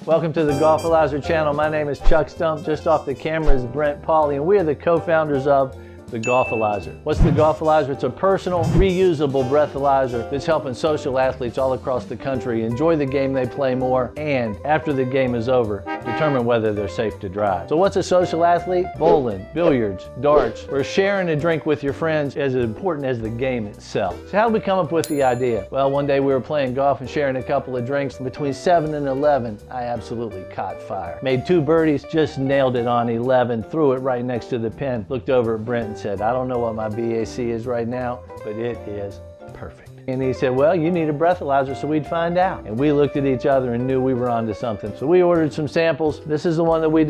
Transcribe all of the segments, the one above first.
Welcome to the Golfalyzer channel. My name is Chuck Stump. Just off the camera is Brent Pauley, and we are the co-founders of the Golfalyzer. What's the Golfalyzer? It's a personal, reusable breathalyzer that's helping social athletes all across the country enjoy the game they play more, and after the game is over, determine whether they're safe to drive. So what's a social athlete? Bowling, billiards, darts, or sharing a drink with your friends is as important as the game itself. So how did we come up with the idea? Well, one day we were playing golf and sharing a couple of drinks. Between 7 and 11, I absolutely caught fire. Made 2 birdies, just nailed it on 11, threw it right next to the pin, looked over at Brent and said, I don't know what my BAC is right now, but it is perfect. And he said, well, you need a breathalyzer, so we'd find out. And we looked at each other and knew we were onto something. So we ordered some samples. This is the one that we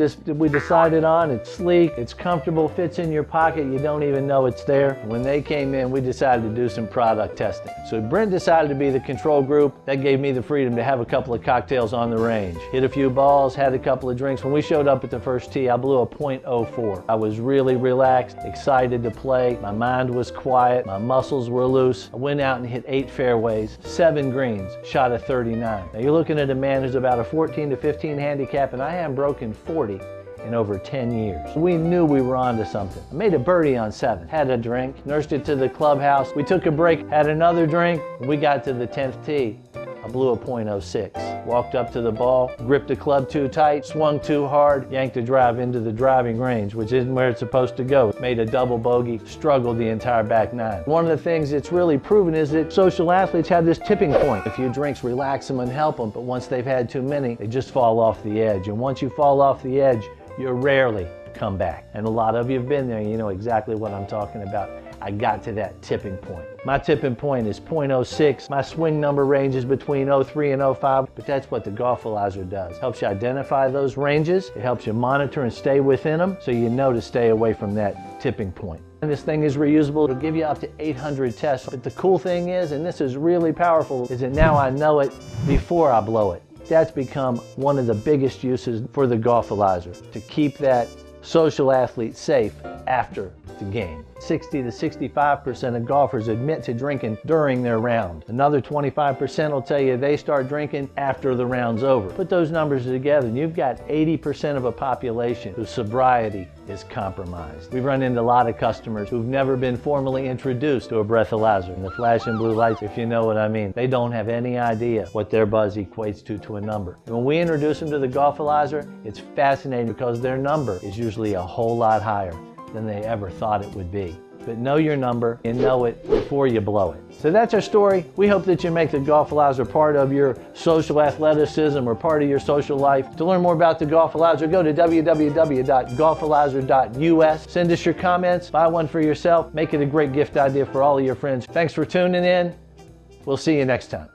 decided on. It's sleek, it's comfortable, fits in your pocket. You don't even know it's there. When they came in, we decided to do some product testing. So Brent decided to be the control group. That gave me the freedom to have a couple of cocktails on the range. Hit a few balls, had a couple of drinks. When we showed up at the first tee, I blew a .04. I was really relaxed, excited to play. My mind was quiet, my muscles were loose. I went out and hit 8 fairways, 7 greens, shot a 39. Now you're looking at a man who's about a 14 to 15 handicap, and I haven't broken 40 in over 10 years. We knew we were onto something. I made a birdie on 7, had a drink, nursed it to the clubhouse. We took a break, had another drink. When we got to the 10th tee, I blew a .06. Walked up to the ball, gripped the club too tight, swung too hard, yanked the drive into the driving range, which isn't where it's supposed to go. Made a double bogey, struggled the entire back 9. One of the things it's really proven is that social athletes have this tipping point. A few drinks relax them and help them, but once they've had too many, they just fall off the edge. And once you fall off the edge, you rarely come back. And a lot of you have been there, you know exactly what I'm talking about. I got to that tipping point. My tipping point is .06. My swing number range is between 03 and 05, but that's what the Golfalyzer does. Helps you identify those ranges. It helps you monitor and stay within them, so you know to stay away from that tipping point. And this thing is reusable. It'll give you up to 800 tests. But the cool thing is, and this is really powerful, is that now I know it before I blow it. That's become one of the biggest uses for the Golfalyzer, to keep that social athlete safe after the game. 60 to 65% of golfers admit to drinking during their round. Another 25% will tell you they start drinking after the round's over. Put those numbers together and you've got 80% of a population whose sobriety is compromised. We've run into a lot of customers who've never been formally introduced to a breathalyzer. And the flashing blue lights, if you know what I mean, they don't have any idea what their buzz equates to a number. And when we introduce them to the Golfalyzer, it's fascinating because their number is usually a whole lot higher than they ever thought it would be. But know your number and know it before you blow it. So that's our story. We hope that you make the Golfalyzer part of your social athleticism or part of your social life. To learn more about the Golfalyzer, go to www.golfalyzer.us. Send us your comments, buy one for yourself, make it a great gift idea for all of your friends. Thanks for tuning in. We'll see you next time.